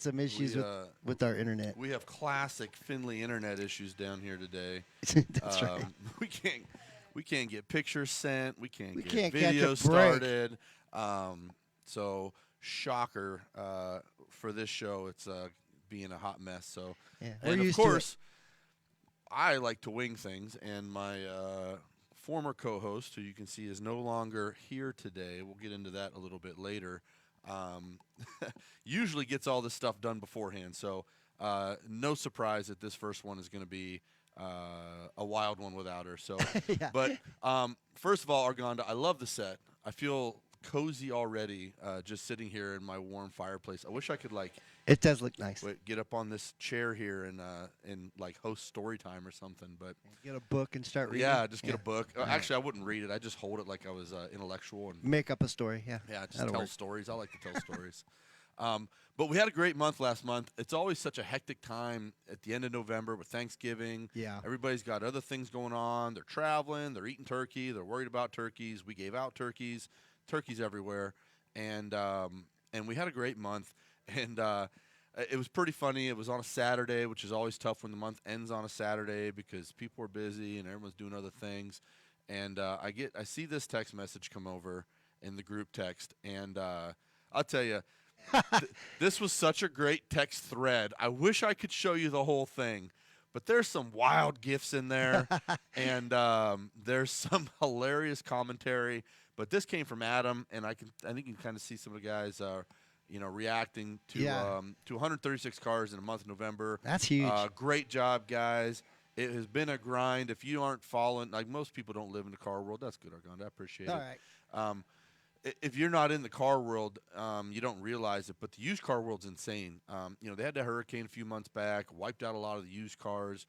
some issues We with our internet. we have classic Finley internet issues down here today. That's right. We can't get pictures sent. We can't We get can't catch a videos break. started. So shocker for this show. It's being a hot mess. So Yeah, we're and of used to it. course I like to wing things, and my former co-host, who you can see is no longer here today, we'll get into that a little bit later. Um, usually gets all this stuff done beforehand, so no surprise that this first one is going to be a wild one without her. So, Yeah. but first of all, Arganda, I love the set. I feel cozy already, just sitting here in my warm fireplace. I wish I could It does look nice. get up on this chair here and like host story time or something. But Get a book and start reading. yeah, just get a book. Actually, I wouldn't read it. I just hold it like I was intellectual and Make up a story. Yeah. yeah, just That'll tell work. stories. I like to tell stories. But we had a great month last month. It's always such a hectic time at the end of November with Thanksgiving. Yeah. Everybody's got other things going on. They're traveling. They're eating turkey. They're worried about turkeys. We gave out turkeys. Turkeys everywhere, and we had a great month. And it was pretty funny. It was on a Saturday, which is always tough when the month ends on a Saturday because people are busy and everyone's doing other things. And I see this text message come over in the group text, and I'll tell you, this was such a great text thread. I wish I could show you the whole thing, but there's some wild gifs in there, and there's some hilarious commentary. But this came from Adam, and I think you can kind of see some of the guys, reacting to Yeah. to 136 cars in a month of November. That's huge. Great job, guys. It has been a grind. If you aren't following, like most people don't live in the car world, that's good, Argond. I appreciate All it. right. If you're not in the car world, you don't realize it, but the used car world's insane. They had that hurricane a few months back, wiped out a lot of the used cars.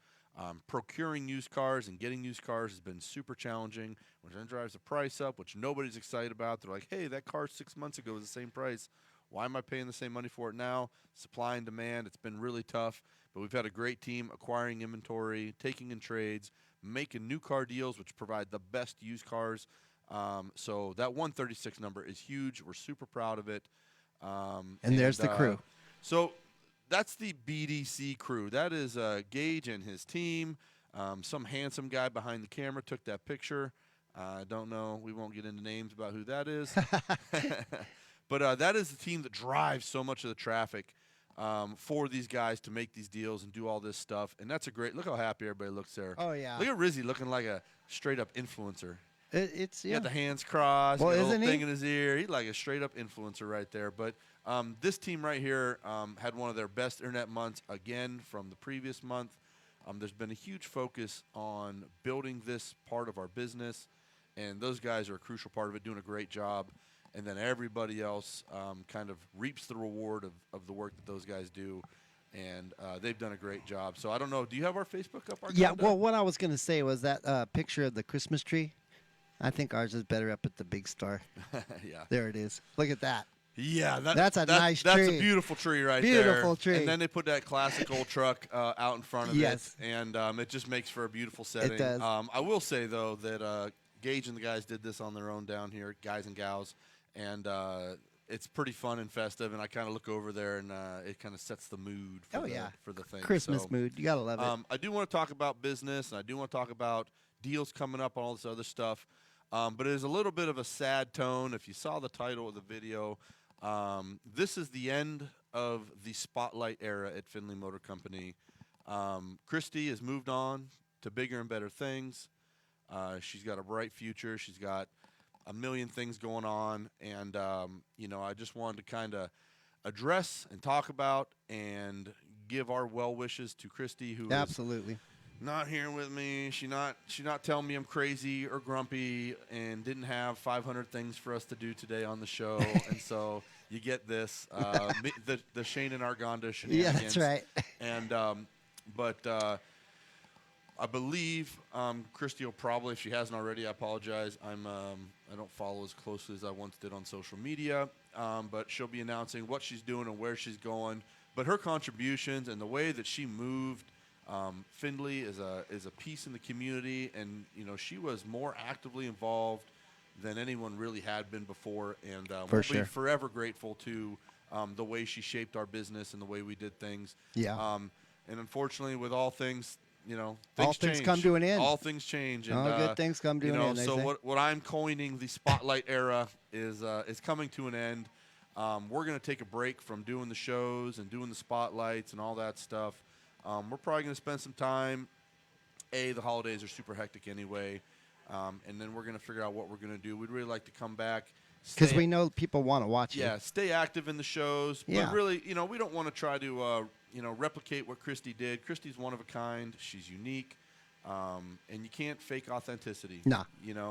Procuring used cars and getting used cars has been super challenging, which then drives the price up, which nobody's excited about. They're like, hey, that car 6 months ago was the same price. Why am I paying the same money for it now? Supply and demand, it's been really tough, but we've had a great team acquiring inventory, taking in trades, making new car deals, which provide the best used cars. So that 136 number is huge. We're super proud of it. And there's the crew. So that's the BDC crew. That is Gage and his team. Some handsome guy behind the camera took that picture. I don't know. We won't get into names about who that is. But that is the team that drives so much of the traffic for these guys to make these deals and do all this stuff. And that's a great – look how happy everybody looks there. Oh, yeah. Look at Rizzy looking like a straight-up influencer. It's He yeah. got the hands crossed, Well, got a little isn't thing he? in his ear. He's like a straight-up influencer right there. But this team right here had one of their best internet months again from the previous month. There's been a huge focus on building this part of our business, and those guys are a crucial part of it, doing a great job. And then everybody else kind of reaps the reward of the work that those guys do, and they've done a great job. So I don't know. Do you have our Facebook up? Yeah. Arganda? Well, what I was gonna say was that picture of the Christmas tree. I think ours is better up at the big star. Yeah. There it is. Look at that. Yeah, That's a nice That's tree. a beautiful tree right there. Beautiful tree. And then they put that classic old truck out in front of Yes. it, and it just makes for a beautiful setting. does. I will say though that Gage and the guys did this on their own down here, guys and gals, and it's pretty fun and festive. And I kind of look over there, and it kind of sets the mood for for the thing. Christmas So, mood. You gotta love it. I do want to talk about business, and I do want to talk about deals coming up and all this other stuff. But it is a little bit of a sad tone. If you saw the title of the video, this is the end of the spotlight era at Finley Motor Company. Christy has moved on to bigger and better things. She's got a bright future. She's got a million things going on. And, I just wanted to kind of address and talk about and give our well wishes to Christy, who is Absolutely. not here with me. She not telling me I'm crazy or grumpy and didn't have 500 things for us to do today on the show. And so you get this, the Shane and Arganda Yeah, shenanigans. that's right. And but I believe Christy will probably, if she hasn't already, I apologize. I don't follow as closely as I once did on social media, but she'll be announcing what she's doing and where she's going. But her contributions and the way that she moved Findlay is a piece in the community, and she was more actively involved than anyone really had been before, and For we'll sure. be forever grateful to the way she shaped our business and the way we did things. Yeah. And unfortunately, with all things, All things change. come to an end. All things change. And, All good things come to an end. They so say. what I'm coining the Spotlight era is coming to an end. We're going to take a break from doing the shows and doing the spotlights and all that stuff. We're probably going to spend some time. The holidays are super hectic anyway. And then we're going to figure out what we're going to do. We'd really like to come back. Because we know people want to watch it. Yeah, stay active in the shows. Yeah. But really, we don't want to try to, replicate what Christy did. Christy's one of a kind. She's unique. And you can't fake authenticity. Nah.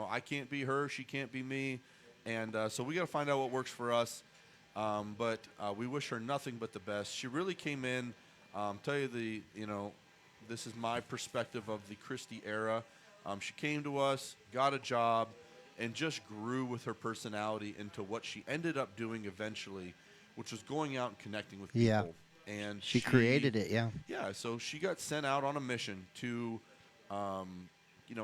I can't be her. She can't be me. And so we got to find out what works for us. But we wish her nothing but the best. She really came in. Tell you this is my perspective of the Christy era. She came to us, got a job, and just grew with her personality into what she ended up doing eventually, which was going out and connecting with people. Yeah. And She created it, yeah. Yeah, so she got sent out on a mission to,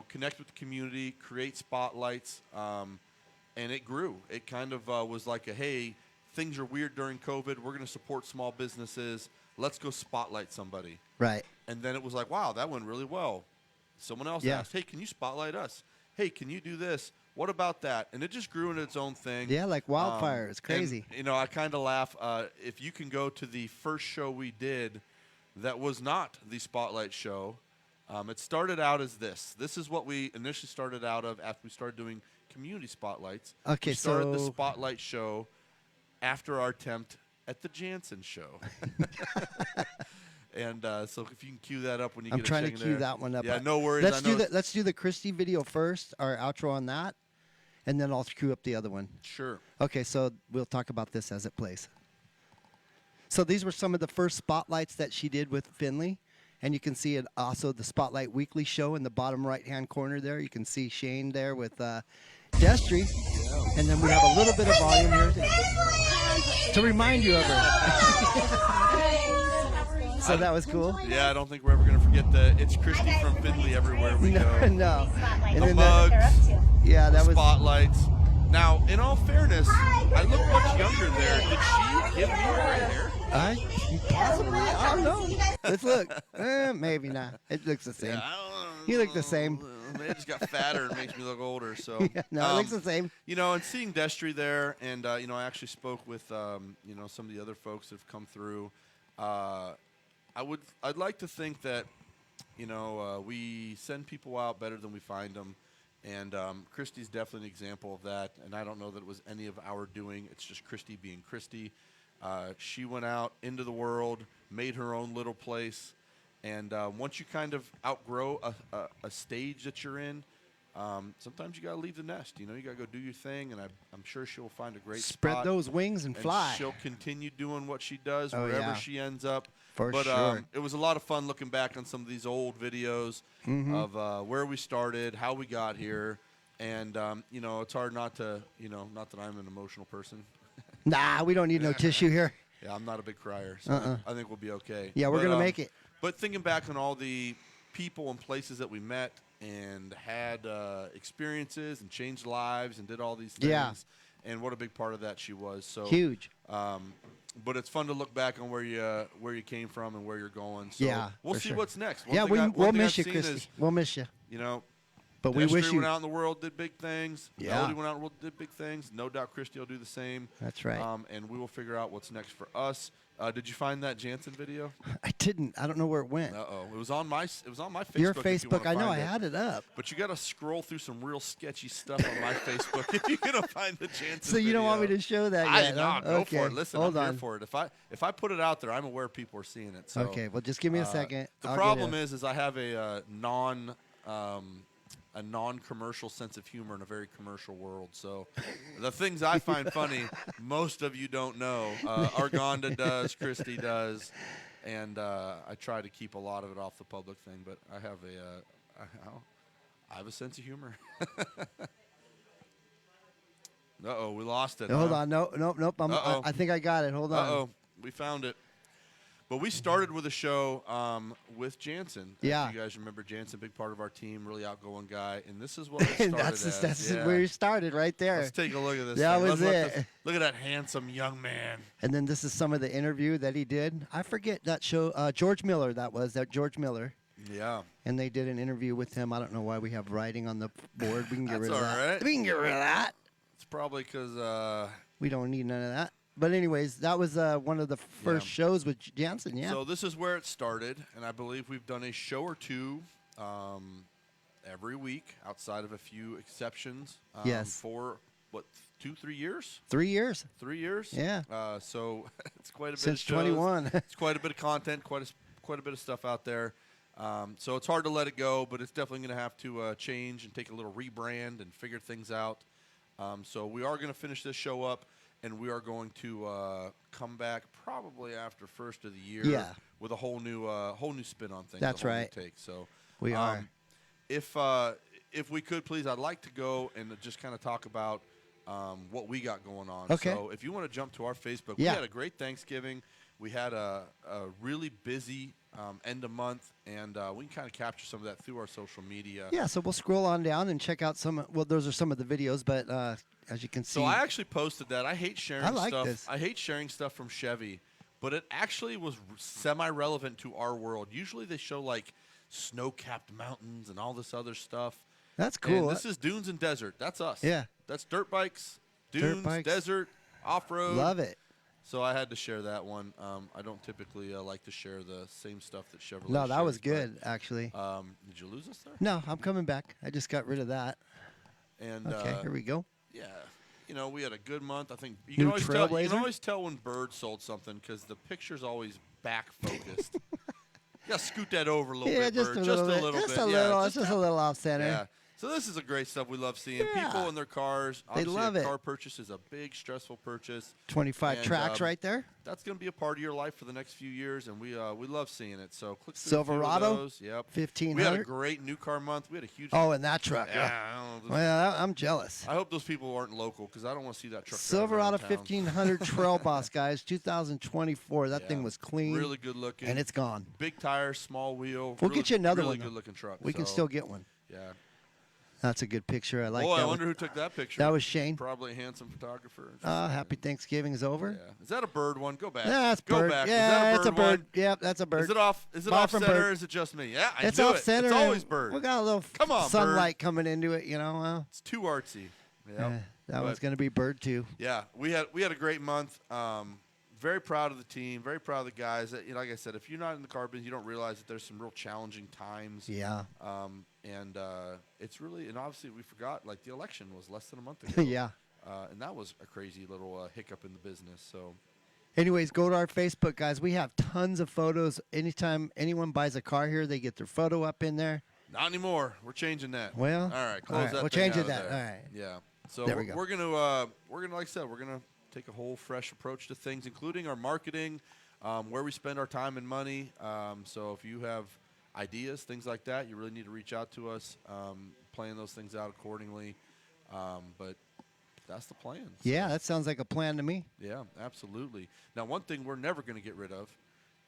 connect with the community, create spotlights, and it grew. It kind of was like hey, things are weird during COVID. We're going to support small businesses. Let's go spotlight somebody. Right. And then it was like, wow, that went really well. Someone else asked, hey, can you spotlight us? Hey, can you do this? What about that? And it just grew into its own thing. Yeah, like wildfire. It's crazy. And, I kind of laugh. If you can go to the first show we did that was not the Spotlight show, it started out as this. This is what we initially started out of after we started doing community spotlights. Okay, we started the so- Spotlight show after our attempt at the Jansen show. And so if you can cue that up when you I'm get a trying to second cue there. that one up. Yeah, no worries. Let's I know let's do the Christy video first, our outro on that, and then I'll cue up the other one. Sure. Okay, so we'll talk about this as it plays. So these were some of the first spotlights that she did with Finley, and you can see it also the Spotlight Weekly show in the bottom right-hand corner there. You can see Shane there with Destry, and then we have a little bit of volume here to remind you of her. So that was cool. Yeah, I don't think we're ever going to forget that. It's Christy from Finley everywhere we go. No. And The then mugs, yeah, that was. spotlights. Now, in all fairness, I look much younger there. Did she give me gray hair? Possibly. I don't know. Let's look. Maybe not. It looks the same. Yeah, I don't know. You look the same. They just got fatter and makes me look older. So Yeah, no, it looks the same. And seeing Destry there, and I actually spoke with some of the other folks that have come through. I'd like to think that we send people out better than we find them, and Christy's definitely an example of that. And I don't know that it was any of our doing. It's just Christy being Christy. She went out into the world, made her own little place, and once you kind of outgrow a stage that you're in, sometimes you got to leave the nest. You got to go do your thing, and I'm sure she'll find a great Spread spot, those wings and fly. she'll continue doing what she does Oh, wherever yeah. she ends up. For But sure. it was a lot of fun looking back on some of these old videos Mm-hmm. of where we started, how we got here, and it's hard not to not that I'm an emotional person. Nah, we don't need no tissue here. Yeah, I'm not a big crier, so I think we'll be okay. Yeah, we're But, gonna make it. But thinking back on all the people and places that we met and had experiences and changed lives and did all these things, Yeah. and what a big part of that she was. So Huge. but it's fun to look back on where you came from and where you're going. So Yeah, we'll for see sure. what's next. Yeah, one we'll thing miss I've you, seen Christy. is, We'll miss you. But we Destry wish you. went out in the world, did big things. Yeah. Melody went out in the world, did big things. No doubt Christy will do the same. That's right. And we will figure out what's next for us. Did you find that Jansen video? I didn't. I don't know where it went. Uh-oh. It was on my Facebook. Your if you Facebook. wanna I know. find I it. had it up. But you got to scroll through some real sketchy stuff on my Facebook if you're gonna find the Jansen. So you don't want me video. to show that I yet? no, huh? go Okay. for it. Listen, Hold I'm on. here for it. If I put it out there, I'm aware people are seeing it. So Okay. Well, just give me a second. The I'll get problem it. is I have a non-commercial sense of humor in a very commercial world. So the things I find funny, most of you don't know. Argonda does, Christy does, and I try to keep a lot of it off the public thing. But I have I have a sense of humor. We lost it. Hold huh? on. Nope. Uh-oh. I think I got it. Hold on. Uh-oh, we found it. But we started with a show with Jansen. Yeah. If you guys remember Jansen, big part of our team, really outgoing guy. And this is what it started that's as. where you started right there. Let's take a look at this. That thing. was it. Look at that handsome young man. And then this is some of the interview that he did. I forget that show. George Miller, that George Miller. Yeah. And they did an interview with him. I don't know why we have writing on the board. We can get rid of That's that. all right. We can get rid of that. It's probably because. We don't need none of that. But anyways, that was one of the first shows with Jansen. Yeah. So this is where it started, and I believe we've done a show or two every week, outside of a few exceptions. Yes. For what, 2-3 years? 3 years. 3 years. Yeah. So it's quite a bit. Since of shows. 21. It's quite a bit of content, quite a bit of stuff out there. So it's hard to let it go, but it's definitely going to have to change and take a little rebrand and figure things out. So we are going to finish this show up. And we are going to come back probably after first of the year with a whole new spin on things. That's right. Take. So we are. If we could, please, I'd like to go and just kind of talk about what we got going on. Okay. So if you want to jump to our Facebook, we had a great Thanksgiving. We had a really busy end of month, and we can kind of capture some of that through our social media. Yeah, so we'll scroll on down and check out some. Well, those are some of the videos, but as you can see. So I actually posted that. I hate sharing stuff. This. I hate sharing stuff from Chevy, but it actually was semi-relevant to our world. Usually they show like snow-capped mountains and all this other stuff. That's cool. And this is dunes and desert. That's us. Yeah. That's dirt bikes, dunes, desert, off-road. Love it. So I had to share that one. I don't typically like to share the same stuff that Chevrolet No, that shares, was good, actually. Did you lose us there? No, I'm coming back. I just got rid of that. And okay, here we go. Yeah. We had a good month. I think you New can always tell when Bird sold something because the picture's always back focused. You got to scoot that over a little bit, just Bird. A Just little a bit. little Just bit. a little. It's just a little off center. Yeah. So this is a great stuff we love seeing. Yeah. People in their cars. They Obviously, love a it. car purchase is a big, stressful purchase. 25 tracks right there. That's going to be a part of your life for the next few years, and we love seeing it. So click through Silverado, a few of those. Yep. 1500. We had a great new car month. We had a huge. Oh, and that truck. Yeah. Well, I'm jealous. I hope those people aren't local because I don't want to see that truck. Silverado 1500 Trail Boss, guys, 2024. That thing was clean. Really good looking. And it's gone. Big tires, small wheel. We'll get you another really one. Really good looking truck. We can still get one. Yeah. That's a good picture. I like that. I wonder who took that picture. That was Shane. Probably a handsome photographer. Happy Thanksgiving is over. Yeah. Is that a bird one? Go back. Yeah, that's Go bird. back. Yeah, that's a bird. Yep, that's a bird. Is it off? Is it Far off from center? bird. Or is it just me? Yeah, It's knew off it. center. It's always bird. We got a little Come on, sunlight coming into it. Well, it's too artsy. Yeah. That one's going to be bird too. Yeah, we had a great month. Very proud of the team. Very proud of the guys. Like I said, if you're not in the car business, you don't realize that there's some real challenging times. Yeah. And it's really, and obviously we forgot, like the election was less than a month ago. Yeah. And that was a crazy little hiccup in the business. So. Anyways, go to our Facebook, guys. We have tons of photos. Anytime anyone buys a car here, they get their photo up in there. Not anymore. We're changing that. Well, all right. Close that. We'll thing change out it. of That. there. All right. Yeah. So there we go. We're gonna, like I said, we're gonna take a whole fresh approach to things, including our marketing, where we spend our time and money. So if you have ideas, things like that, you really need to reach out to us. Plan those things out accordingly. But that's the plan. So, Yeah, that sounds like a plan to me. yeah, absolutely. Now, one thing we're never going to get rid of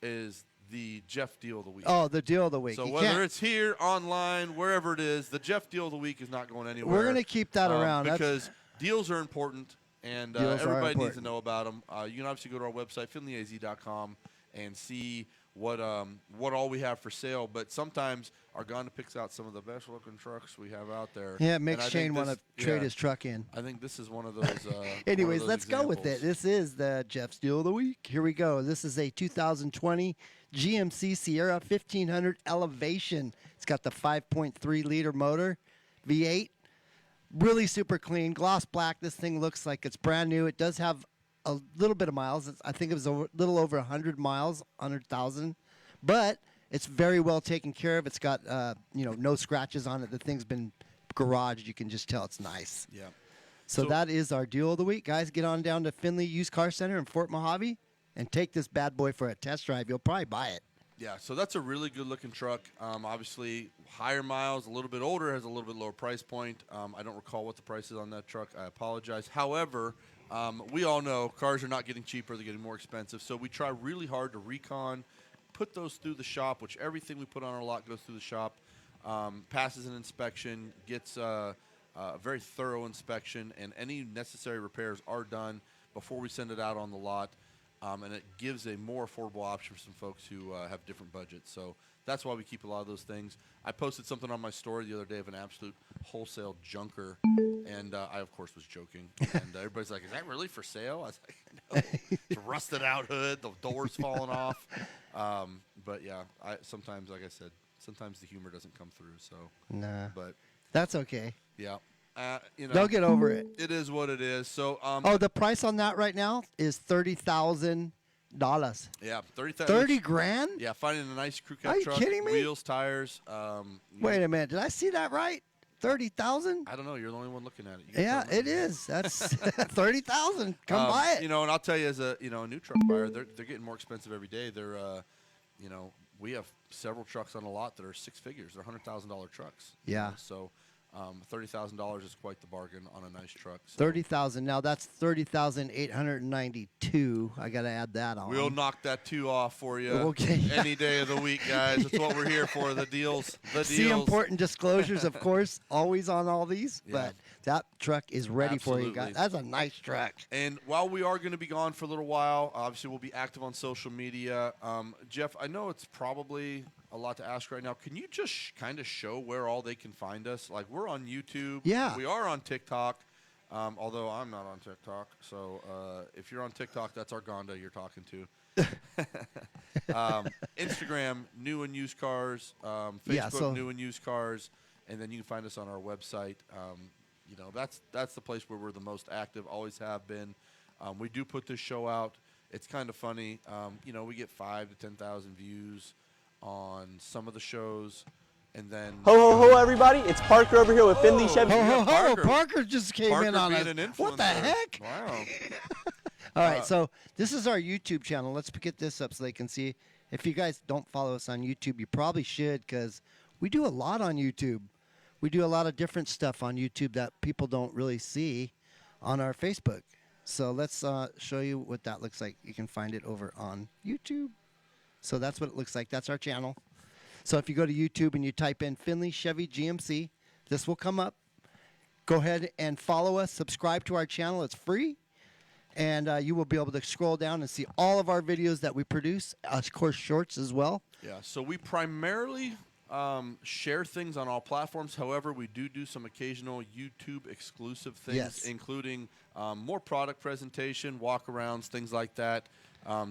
is the Jeff Deal of the Week. Oh, the deal of the week. So You whether can't- it's here, online, wherever it is, the Jeff Deal of the Week is not going anywhere. We're going to keep that around. Because deals are important, and Deals are everybody needs to important. know about them. You can obviously go to our website, finleyaz.com, and see what all we have for sale. But sometimes Arganda picks out some of the best looking trucks we have out there. Yeah, it And makes I Shane think want to this- trade yeah, his truck in. I think this is one of those. one of Anyways, those let's go with it. examples. This is the Jeff's Deal of the Week. Here we go. This is a 2020 GMC Sierra 1500 Elevation. It's got the 5.3 liter motor, V8. Really super clean, gloss black. This thing looks like it's brand new. It does have a little bit of miles. I think it was a little over 100 miles, 100,000. But it's very well taken care of. It's got no scratches on it. The thing's been garaged. You can just tell it's nice. Yeah. So that is our deal of the week, guys. Get on down to Finley Used Car Center in Fort Mojave and take this bad boy for a test drive. You'll probably buy it. Yeah, so that's a really good-looking truck. Obviously, higher miles, a little bit older, has a little bit lower price point. I don't recall what the price is on that truck. I apologize. However, We all know cars are not getting cheaper; they're getting more expensive. So we try really hard to recon, put those through the shop. Which everything we put on our lot goes through the shop, passes an inspection, gets a very thorough inspection, and any necessary repairs are done before we send it out on the lot. And it gives a more affordable option for some folks who have different budgets. So that's why we keep a lot of those things. I posted something on my story the other day of an absolute wholesale junker, and I, of course, was joking. And everybody's like, is that really for sale? I was like, no. It's a rusted out hood. The door's falling off. But, yeah, sometimes, like I said, sometimes the humor doesn't come through. So, Nah. But, That's okay. yeah. They'll get over it. It is what it is. So, the price on that right now is $30,000. yeah, 30 grand? Yeah, finding a nice crew cab Are you truck, kidding me? wheels, tires. Wait a minute. Did I see that right? 30,000? I don't know. You're the only one looking at it. Yeah, it is. That's 30,000. Come buy it. And I'll tell you, as a new truck buyer, they're getting more expensive every day. They're we have several trucks on a lot that are six figures. They're $100,000 trucks. Yeah. So $30,000 is quite the bargain on a nice truck. So 30,000. Now that's 30,892. I got to add that on. we'll knock that 2 off for you Okay. any day of the week, guys. That's what we're here for. The deals. See important disclosures, of course, always on all these. Yeah. But that truck is ready for you guys. Absolutely. That's a nice truck. And while we are going to be gone for a little while, obviously we'll be active on social media. Jeff, I know it's probably a lot to ask right now. Can you just kind of show where all they can find us? Like, we're on YouTube. Yeah. We are on TikTok, although I'm not on TikTok. So if you're on TikTok, that's Argonda you're talking to. Instagram, new and used cars. Facebook, new and used cars. And then you can find us on our website. That's the place where we're the most active, always have been. We do put this show out. It's kind of funny. We get 5,000 to 10,000 views on some of the shows, and then Ho, ho, ho, everybody. It's Parker over here with Finley Chevy. Ho, ho, ho. Parker. Parker just came Parker in on us. being an What the influencer. heck? Wow. All right, so this is our YouTube channel. Let's get this up so they can see. If you guys don't follow us on YouTube, you probably should, because we do a lot on YouTube. We do a lot of different stuff on YouTube that people don't really see on our Facebook. So let's show you what that looks like. You can find it over on YouTube. So that's what it looks like. That's our channel. So if you go to YouTube and you type in Finley Chevy GMC, this will come up. Go ahead and follow us. Subscribe to our channel. It's free. And you will be able to scroll down and see all of our videos that we produce. Of course, shorts as well. Yeah, so we primarily share things on all platforms. However, we do some occasional YouTube exclusive things, Yes. including more product presentation, walk-arounds, things like that.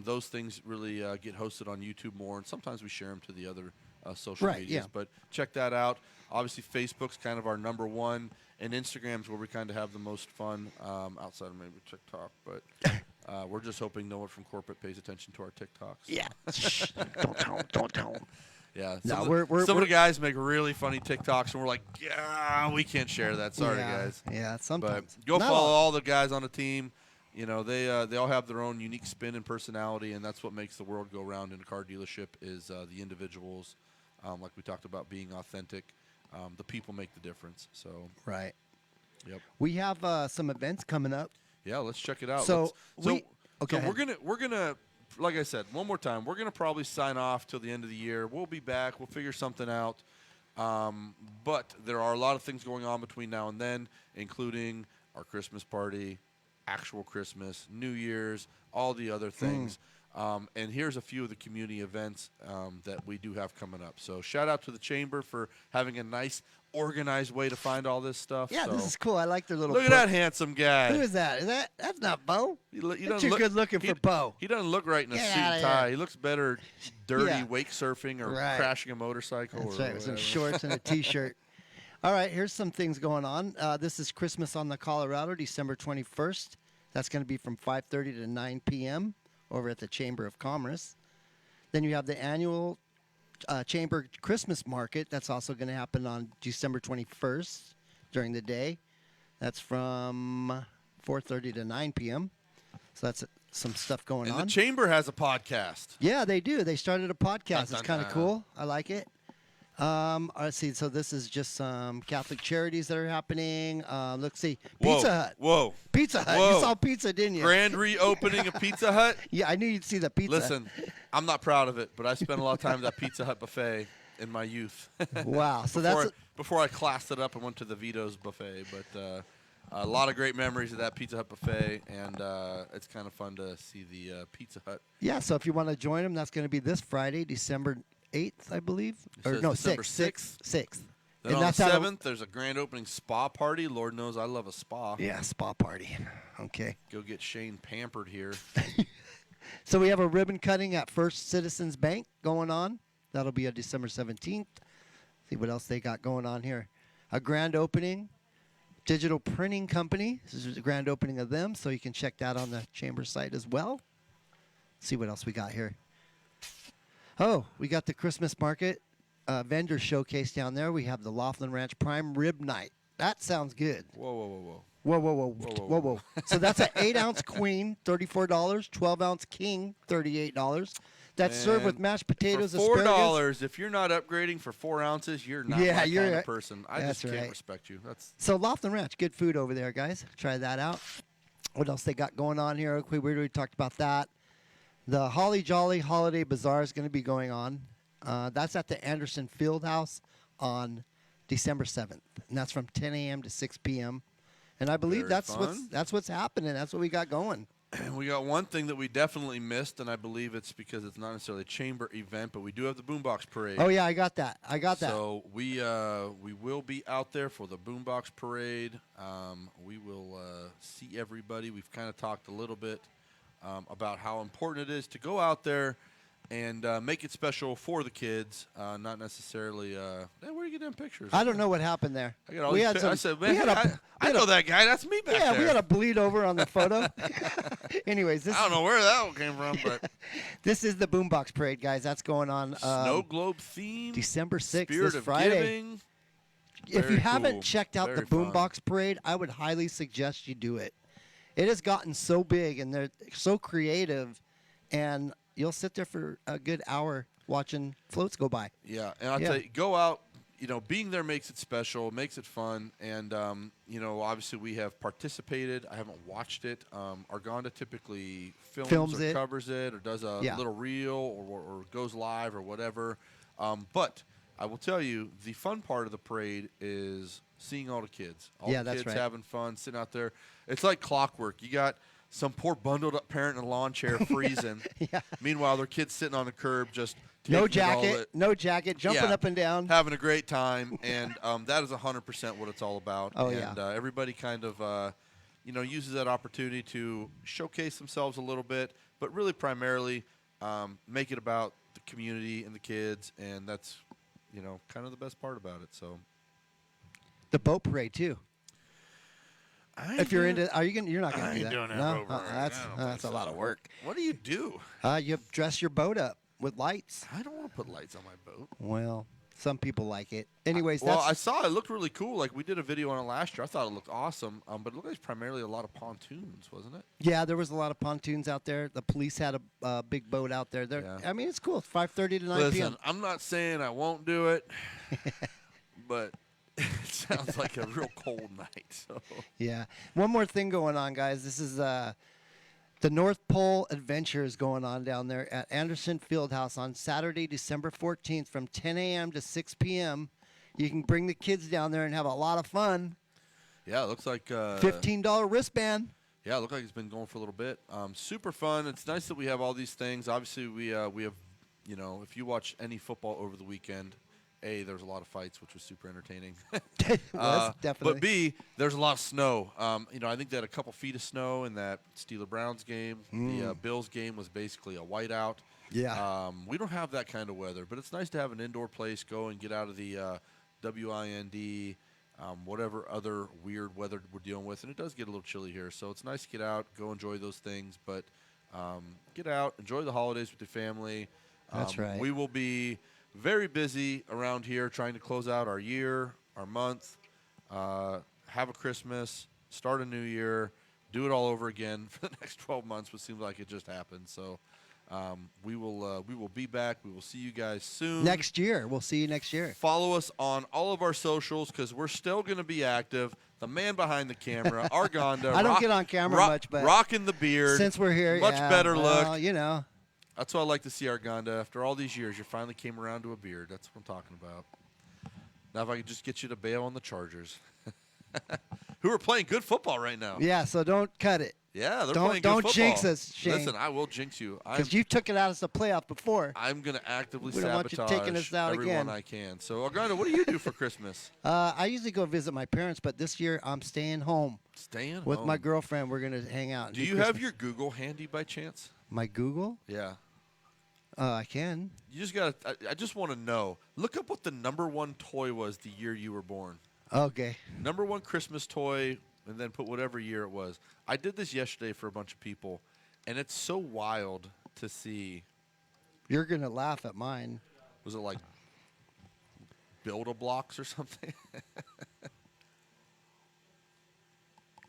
Those things really get hosted on YouTube more, and sometimes we share them to the other social Right, medias. yeah. But check that out. Obviously, Facebook's kind of our number one, and Instagram's where we kind of have the most fun outside of maybe TikTok. But we're just hoping no one from corporate pays attention to our TikToks. Yeah. Shh. Don't tell 'em. Don't tell 'em. Yeah, No, some of the guys make really funny TikToks, and we're like, yeah, we can't share that. Sorry, yeah, guys. Yeah, But sometimes. go Not follow all. all the guys on the team. They all have their own unique spin and personality, and that's what makes the world go round in a car dealership is the individuals, like we talked about, being authentic. The people make the difference. So, Right. yep. We have some events coming up. Yeah, let's check it out. So Let's- okay. so we're gonna like I said, one more time, we're gonna probably sign off till the end of the year. We'll be back. We'll figure something out. But there are a lot of things going on between now and then, including our Christmas party, actual Christmas, New Year's, all the other things. And here's a few of the community events that we do have coming up. So shout out to the Chamber for having a nice, organized way to find all this stuff. Yeah, so. this is cool. I like their little. Look at that handsome guy. Who is that? That's not Bo. He You're doesn't too good looking for Bo. He doesn't look right in a Get suit outta and tie. here. He looks better dirty Yeah. wake surfing or Right. crashing a motorcycle. That's or right. With some whatever. shorts and a T-shirt. All right, here's some things going on. This is Christmas on the Colorado, December 21st. That's going to be from 5:30 to 9 p.m. over at the Chamber of Commerce. Then you have the annual Chamber Christmas Market. That's also going to happen on December 21st during the day. That's from 4:30 to 9 p.m. So that's some stuff going And on. the Chamber has a podcast. Yeah, they do. They started a podcast. Dun, It's dun, kind of dun. cool. I like it. Let's see. So this is just some Catholic charities that are happening. Let's see. Whoa, Pizza Hut. Whoa. Pizza Hut. Whoa. You saw pizza, didn't you? Grand reopening of Pizza Hut. Yeah, I knew you'd see the pizza. Listen, I'm not proud of it, but I spent a lot of time at that Pizza Hut buffet in my youth. Wow. So before I classed it up and went to the Vito's buffet. But a lot of great memories of that Pizza Hut buffet, and it's kind of fun to see the Pizza Hut. yeah. So if you want to join them, that's going to be this Friday, December 8th, I believe. It says December 6th. 6th. Then on the 7th, there's a grand opening spa party. Lord knows I love a spa. Yeah, spa party. Okay. Go get Shane pampered here. So we have a ribbon cutting at First Citizens Bank going on. That'll be on December 17th. See what else they got going on here. A grand opening. Digital printing company. This is the grand opening of them, so you can check that on the chamber site as well. See what else we got here. Oh, we got the Christmas market vendor showcase down there. We have the Laughlin Ranch Prime Rib Night. That sounds good. Whoa, whoa, whoa, whoa. Whoa, whoa, whoa, whoa, whoa. So that's an 8-ounce queen, $34. 12-ounce king, $38. That's served with mashed potatoes, for asparagus. $4, if you're not upgrading for 4 ounces, you're not Yeah, my you're kind right. of person. I That's just can't right. respect you. That's So Laughlin Ranch, good food over there, guys. Try that out. What else they got going on here? Okay, we already talked about that. The Holly Jolly Holiday Bazaar is going to be going on. That's at the Anderson Field House on December 7th, and that's from 10 a.m. to 6 p.m. And I believe Very that's fun. what's happening. That's what we got going. we got one thing that we definitely missed, and I believe it's because it's not necessarily a chamber event, but we do have the Boombox Parade. Oh yeah, I got that. So we will be out there for the Boombox Parade. We will see everybody. We've kind of talked a little bit about how important it is to go out there and make it special for the kids, not necessarily. Hey, where do you get them pictures? I don't know what happened there. I got all We these had pi- some. I said, we man, had a- I know that guy. That's me back Yeah, there. we had a bleed over on the photo. Anyways, this I don't know where that one came from, but this is the Boombox Parade, guys. That's going on snow globe theme, December 6th, spirit this of Friday. giving. If you Very haven't cool. checked out Very the fun. Boombox Parade, I would highly suggest you do it. It has gotten so big and they're so creative, and you'll sit there for a good hour watching floats go by. Yeah, and I'll Yeah. tell you, go out. You know, being there makes it special, makes it fun, and you know, obviously we have participated. I haven't watched it. Argonda typically films or it. covers it, or does a Yeah. little reel, or goes live, or whatever. But I will tell you, the fun part of the parade is seeing all the kids. All Yeah, the that's kids right. having fun, sitting out there. It's like clockwork. You got some poor bundled up parent in a lawn chair freezing. Yeah. Meanwhile, their kids sitting on the curb just No taking all jacket, the- no jacket, jumping Yeah. up and down. having a great time, and that is 100% what it's all about. Oh, and yeah. everybody kind of, you know, uses that opportunity to showcase themselves a little bit, but really primarily make it about the community and the kids, and that's, you know, kind of the best part about it. So, The boat parade too. If you're into, are you gonna? You're not gonna do that. doing that No, boat parade. that's I don't that's a think lot so. of work. what do you do? You dress your boat up with lights. I don't want to put lights on my boat. Well, some people like it. Anyways, Well, that's I saw it looked really cool. Like we did a video on it last year. I thought it looked awesome. But it looked like primarily a lot of pontoons, wasn't it? yeah. There was a lot of pontoons out there. The police had a big boat out there. Yeah. I mean, it's cool. It's 5:30 to 9 Listen, p.m. I'm not saying I won't do it, but it sounds like a real cold night. So Yeah. One more thing going on, guys. This is the North Pole Adventure is going on down there at Anderson Fieldhouse on Saturday, December 14th from 10 a.m. to 6 p.m. You can bring the kids down there and have a lot of fun. yeah, it looks like $15 wristband. Yeah, it looked like it's been going for a little bit. Super fun. It's nice that we have all these things. Obviously, we have, you know, if you watch any football over the weekend, A, there's a lot of fights, which was super entertaining. It was definitely. But B, there's a lot of snow. You know, I think they had a couple feet of snow in that Steeler Browns game. The Bills game was basically a whiteout. Yeah. We don't have that kind of weather, but it's nice to have an indoor place, go and get out of the WIND, whatever other weird weather we're dealing with. And it does get a little chilly here, so it's nice to get out, go enjoy those things. But get out, enjoy the holidays with your family. That's right. We will be very busy around here trying to close out our year, our month, have a Christmas, start a new year, do it all over again for the next 12 months, which seems like it just happened. So We will be back. We will see you guys soon. Next year. We'll see you next year. Follow us on all of our socials because we're still going to be active. The man behind the camera, Arganda. I don't get on camera much, but rocking the beard. since we're here, much yeah, better well, look. You know. That's what I like to see, Arganda. After all these years, you finally came around to a beard. That's what I'm talking about. Now, if I could just get you to bail on the Chargers, who are playing good football right now. Yeah, so don't cut it. Yeah, they're Don't- playing don't good football. jinx us, Shane. Listen, I will jinx you. Because you took it out as a playoff before. I'm going to actively We don't want you sabotage taking us out everyone again. I can. So, Arganda, what do you do for Christmas? I usually go visit my parents, but this year I'm staying home Staying with home. my girlfriend. We're going to hang out. and Do you have Christmas. your Google handy by chance? My Google? Yeah. I can. You just got to, I just want to know. Look up what the #1 toy was the year you were born. Okay. #1 Christmas toy, and then put whatever year it was. I did this yesterday for a bunch of people, and it's so wild to see. You're going to laugh at mine. Was it like Build-A-Blocks or something?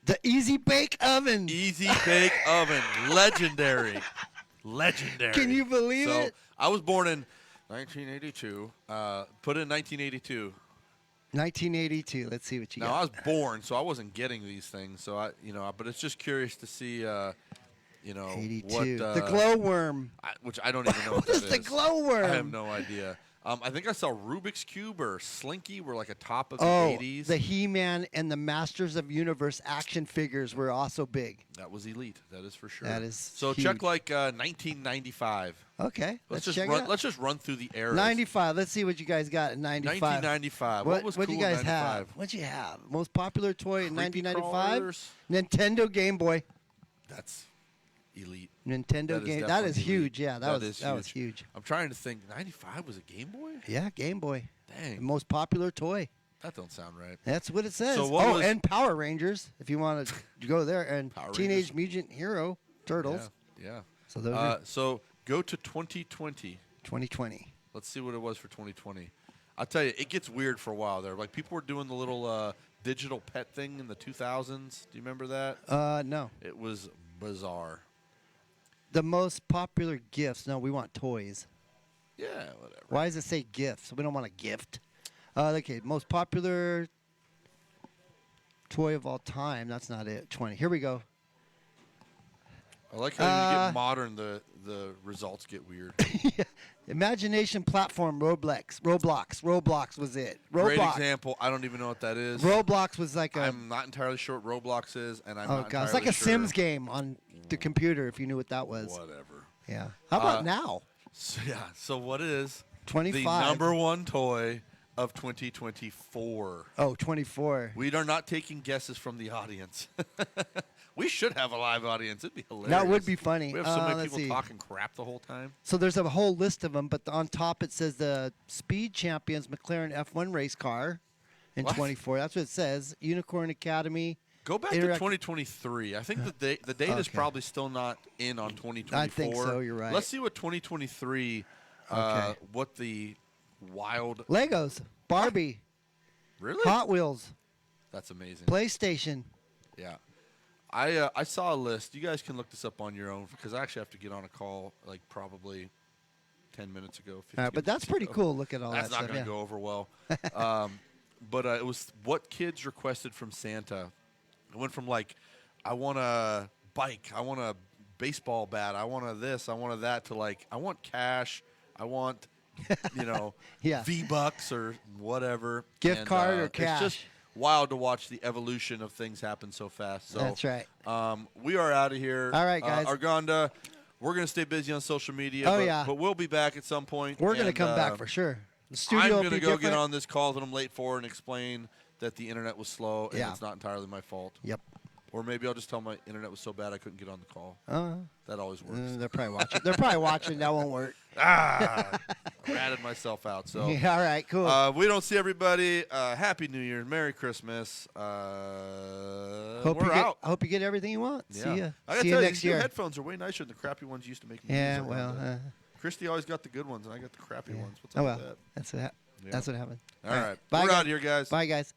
The Easy Bake Oven. Easy Bake Oven. Legendary. Legendary. Can you believe so, it? I was born in 1982. Put in 1982. 1982. Let's see what you Now, I got. was born, so I wasn't getting these things. So, but it's just curious to see, 82. what. The glowworm. Which I don't even know what What is that the glowworm? I have no idea. I think I saw Rubik's Cube or Slinky were like a top of the Oh, 80s. the He-Man and the Masters of Universe action figures were also big. That was elite. That is for sure. That is So huge. check like 1995. Okay, let's Let's check just it out. let's just run through the eras. 95. Let's see what you guys got in 95. 1995. What was what'd cool you guys in 95? have? What'd you have? Most popular toy in Creepy 1995? crawlers. Nintendo Game Boy. That's elite. Nintendo That is Game. That definitely is elite. huge. Yeah, that is was huge. I'm trying to think. 95 was a Game Boy? Yeah, Game Boy. The Dang. most popular toy. That don't sound right. That's what it says. So what was- and Power Rangers, if you want to go there, and Power Teenage Rangers. Mutant Hero Turtles. Yeah. So those are So go to 2020. 2020. Let's see what it was for 2020. I'll tell you, it gets weird for a while there. Like people were doing the little digital pet thing in the 2000s. Do you remember that? No. It was bizarre. The most popular gifts. No, we want toys. Yeah, whatever. Why does it say gifts? We don't want a gift. Okay, most popular toy of all time. That's not it. 20. Here we go. I like how when you get modern, the results get weird. Imagination platform Roblox was it. Great Roblox. example. I don't even know what that is. Roblox was like a I'm not entirely sure what Roblox is, and I'm oh not god, it's entirely like a sure Sims game on the computer. If you knew what that was. Whatever. Yeah. How about now? So, yeah. So what is 25. the #1 toy of 2024? Oh, 24. We are not taking guesses from the audience. We should have a live audience. It'd be hilarious. That would be funny. We have so many let's people see. talking crap the whole time. So there's a whole list of them, but on top it says the Speed Champions McLaren F1 race car in What? 24. That's what it says. Unicorn Academy. Go back to Interact- 2023. I think the date is Okay. probably still not in on 2024. I think so, you're right. Let's see what 2023. Okay. What the wild? Legos, Barbie, Really? Hot Wheels, That's amazing. PlayStation. Yeah. I saw a list. You guys can look this up on your own because I actually have to get on a call like probably 10 minutes ago. 15 All right, but that's minutes pretty ago. cool. Look at all That's that not stuff. going to Yeah. go over well. But it was what kids requested from Santa. It went from like, I want a bike, I want a baseball bat, I want a this, I want a that, to like, I want cash, I want, Yeah. V-Bucks or whatever. Gift card or cash. It's just wild to watch the evolution of things happen so fast. So That's right. we are out of here. All right, guys. Arganda, we're going to stay busy on social media. Oh, but, yeah. but we'll be back at some point. We're going to and, come back for sure. The studio I'm will going to be go get different. on this call that I'm late for and explain that the internet was slow and Yeah. it's not entirely my fault. Yep. Or maybe I'll just tell my internet was so bad I couldn't get on the call. That always works. They're probably watching. They're probably watching. That won't work. I ratted myself out. So Yeah, all right, cool. we don't see everybody. Happy New Year and Merry Christmas. hope we're out. I hope you get everything you want. Yeah. See you. I gotta See you tell you, next these new year. headphones are way nicer than the crappy ones you used to make me Yeah, use. well. Christy always got the good ones, and I got the crappy Yeah. ones. What's Oh up well. with that? That's what. Yeah. That's what happened. All right. Bye, We're guys. out here, guys. Bye, guys.